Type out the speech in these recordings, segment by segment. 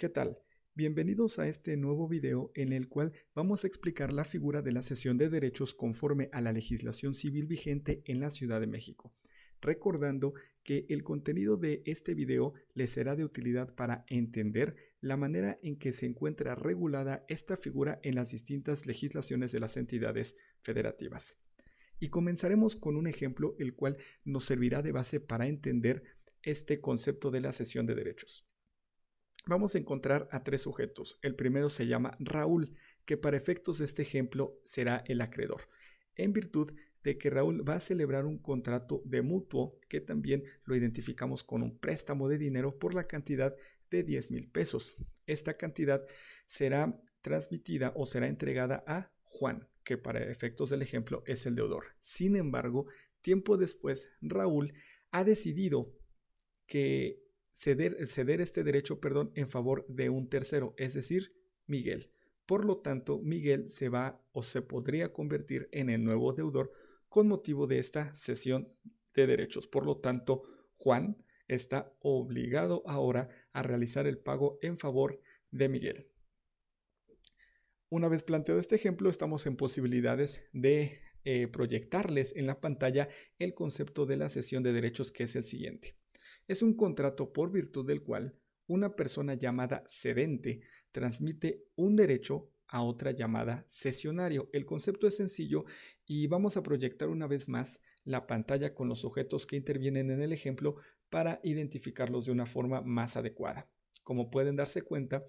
¿Qué tal? Bienvenidos a este nuevo video en el cual vamos a explicar la figura de la cesión de derechos conforme a la legislación civil vigente en la Ciudad de México. Recordando que el contenido de este video les será de utilidad para entender la manera en que se encuentra regulada esta figura en las distintas legislaciones de las entidades federativas. Y comenzaremos con un ejemplo el cual nos servirá de base para entender este concepto de la cesión de derechos. Vamos a encontrar a tres sujetos. El primero se llama Raúl, que para efectos de este ejemplo será el acreedor, en virtud de que Raúl va a celebrar un contrato de mutuo que también lo identificamos con un préstamo de dinero por la cantidad de 10,000 pesos. Esta cantidad será transmitida o será entregada a Juan, que para efectos del ejemplo es el deudor. Sin embargo, tiempo después, Raúl ha decidido que ceder este derecho, en favor de un tercero, es decir, Miguel. Por lo tanto, Miguel se va o se podría convertir en el nuevo deudor con motivo de esta cesión de derechos. Por lo tanto, Juan está obligado ahora a realizar el pago en favor de Miguel. Una vez planteado este ejemplo, estamos en posibilidades de proyectarles en la pantalla el concepto de la cesión de derechos, que es el siguiente. Es un contrato por virtud del cual una persona llamada cedente transmite un derecho a otra llamada cesionario. El concepto es sencillo y vamos a proyectar una vez más la pantalla con los sujetos que intervienen en el ejemplo para identificarlos de una forma más adecuada. Como pueden darse cuenta,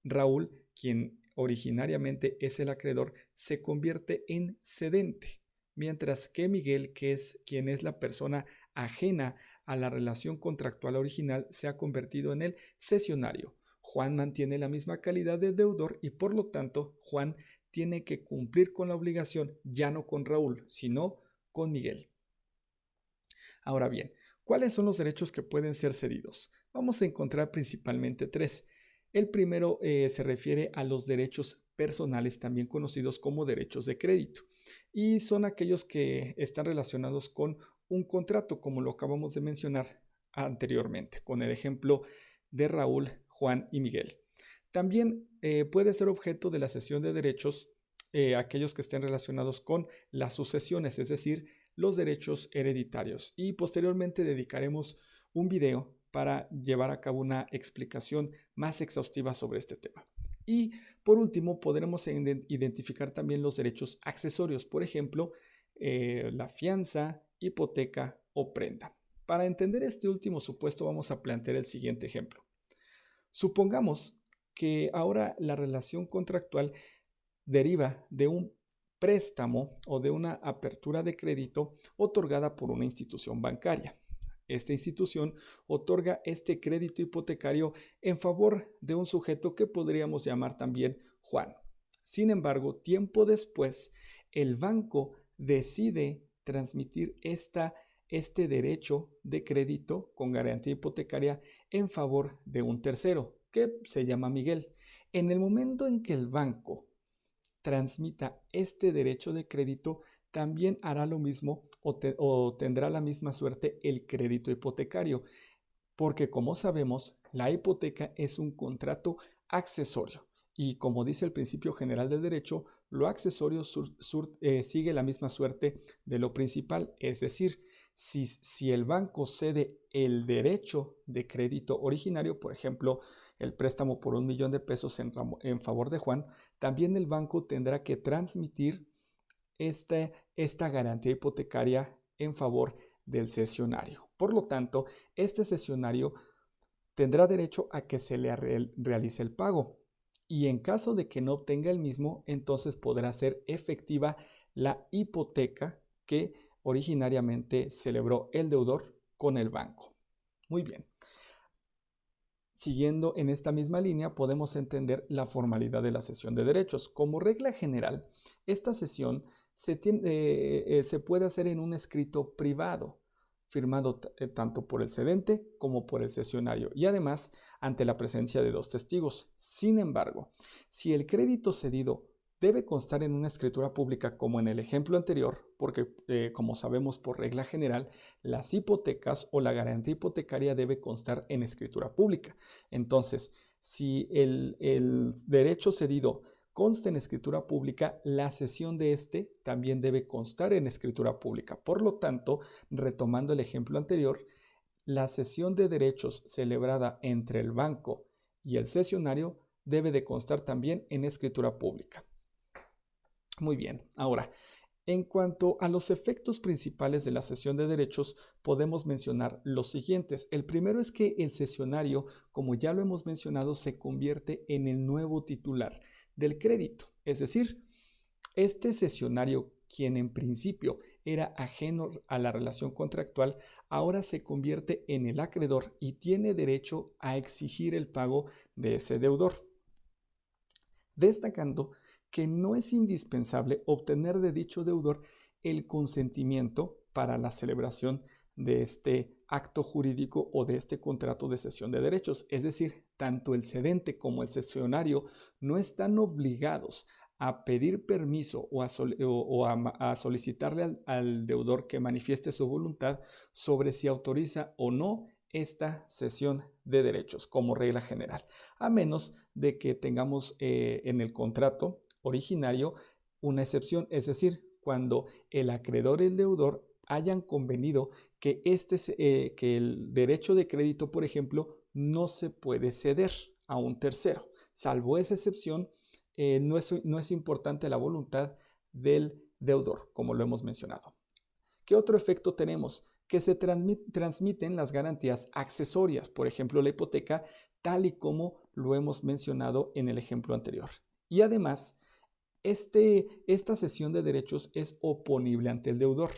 Raúl, quien originariamente es el acreedor, se convierte en cedente, mientras que Miguel, quien es la persona ajena a la relación contractual original, se ha convertido en el cesionario. Juan mantiene la misma calidad de deudor y por lo tanto Juan tiene que cumplir con la obligación ya no con Raúl, sino con Miguel. Ahora bien, ¿cuáles son los derechos que pueden ser cedidos? Vamos a encontrar principalmente tres. El primero se refiere a los derechos personales, también conocidos como derechos de crédito, y son aquellos que están relacionados con un contrato, como lo acabamos de mencionar anteriormente, con el ejemplo de Raúl, Juan y Miguel. También puede ser objeto de la cesión de derechos aquellos que estén relacionados con las sucesiones, es decir, los derechos hereditarios. Y posteriormente dedicaremos un video para llevar a cabo una explicación más exhaustiva sobre este tema. Y por último, podremos identificar también los derechos accesorios, por ejemplo, la fianza, hipoteca o prenda. Para entender este último supuesto, vamos a plantear el siguiente ejemplo. Supongamos que ahora la relación contractual deriva de un préstamo o de una apertura de crédito otorgada por una institución bancaria. Esta institución otorga este crédito hipotecario en favor de un sujeto que podríamos llamar también Juan. Sin embargo, tiempo después, el banco decide transmitir este derecho de crédito con garantía hipotecaria en favor de un tercero, que se llama Miguel. En el momento en que el banco transmita este derecho de crédito, también hará lo mismo o tendrá la misma suerte el crédito hipotecario, porque como sabemos, la hipoteca es un contrato accesorio y como dice el principio general del derecho, lo accesorio sigue la misma suerte de lo principal, es decir, si el banco cede el derecho de crédito originario, por ejemplo, el préstamo por 1,000,000 de pesos en favor de Juan, también el banco tendrá que transmitir esta garantía hipotecaria en favor del cesionario. Por lo tanto, este cesionario tendrá derecho a que se le realice el pago y en caso de que no obtenga el mismo, entonces podrá ser efectiva la hipoteca que originariamente celebró el deudor con el banco. Muy bien. Siguiendo en esta misma línea, podemos entender la formalidad de la cesión de derechos. Como regla general, esta cesión se puede hacer en un escrito privado, firmado tanto por el cedente como por el cesionario y además ante la presencia de dos testigos. Sin embargo, si el crédito cedido debe constar en una escritura pública como en el ejemplo anterior, porque como sabemos por regla general, las hipotecas o la garantía hipotecaria debe constar en escritura pública. Entonces, si el derecho cedido consta en escritura pública, la cesión de este también debe constar en escritura pública. Por lo tanto, retomando el ejemplo anterior, la cesión de derechos celebrada entre el banco y el cesionario debe de constar también en escritura pública. Muy bien, ahora, en cuanto a los efectos principales de la cesión de derechos, podemos mencionar los siguientes. El primero es que el cesionario, como ya lo hemos mencionado, se convierte en el nuevo titular del crédito. Es decir, este cesionario, quien en principio era ajeno a la relación contractual, ahora se convierte en el acreedor y tiene derecho a exigir el pago de ese deudor. Destacando que no es indispensable obtener de dicho deudor el consentimiento para la celebración de este acto jurídico o de este contrato de cesión de derechos. Es decir, tanto el cedente como el cesionario no están obligados a pedir permiso o a solicitarle al deudor que manifieste su voluntad sobre si autoriza o no esta cesión de derechos como regla general, a menos de que tengamos en el contrato originario una excepción, es decir, cuando el acreedor y el deudor hayan convenido que, que el derecho de crédito, por ejemplo, no se puede ceder a un tercero. Salvo esa excepción, no es importante la voluntad del deudor, como lo hemos mencionado. ¿Qué otro efecto tenemos? Que se transmiten las garantías accesorias, por ejemplo, la hipoteca, tal y como lo hemos mencionado en el ejemplo anterior. Y además, esta cesión de derechos es oponible ante el deudor,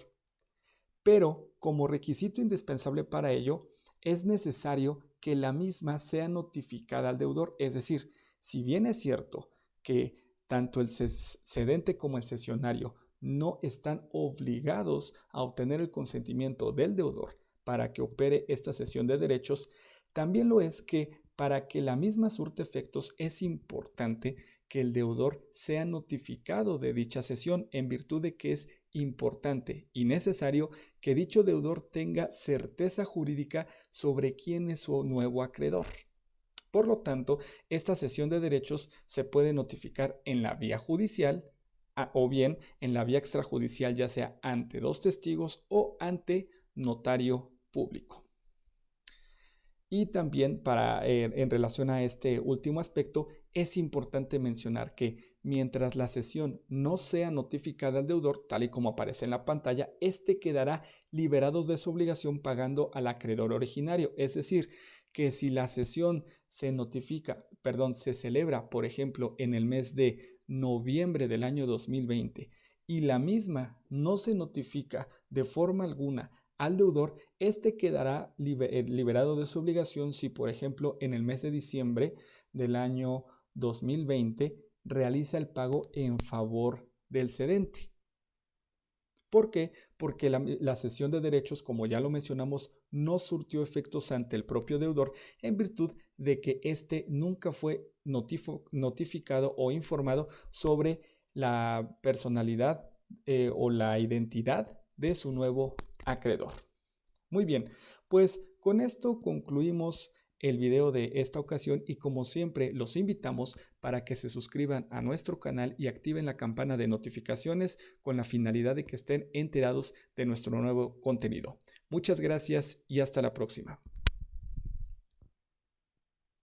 pero como requisito indispensable para ello, es necesario que la misma sea notificada al deudor. Es decir, si bien es cierto que tanto el cedente como el cesionario no están obligados a obtener el consentimiento del deudor para que opere esta cesión de derechos, también lo es que para que la misma surte efectos es importante que el deudor sea notificado de dicha cesión, en virtud de que es importante y necesario que dicho deudor tenga certeza jurídica sobre quién es su nuevo acreedor. Por lo tanto, esta cesión de derechos se puede notificar en la vía judicial o bien en la vía extrajudicial, ya sea ante dos testigos o ante notario público. Y también en relación a este último aspecto, es importante mencionar que mientras la cesión no sea notificada al deudor, tal y como aparece en la pantalla, este quedará liberado de su obligación pagando al acreedor originario. Es decir, que si la cesión se celebra, por ejemplo, en el mes de noviembre del año 2020 y la misma no se notifica de forma alguna al deudor, este quedará liberado de su obligación si, por ejemplo, en el mes de diciembre del año 2020 realiza el pago en favor del cedente. ¿Por qué? Porque la cesión de derechos, como ya lo mencionamos, no surtió efectos ante el propio deudor en virtud de que éste nunca fue notificado o informado sobre la personalidad o la identidad de su nuevo acreedor. Muy bien, pues con esto concluimos el video de esta ocasión y como siempre los invitamos para que se suscriban a nuestro canal y activen la campana de notificaciones con la finalidad de que estén enterados de nuestro nuevo contenido. Muchas gracias y hasta la próxima.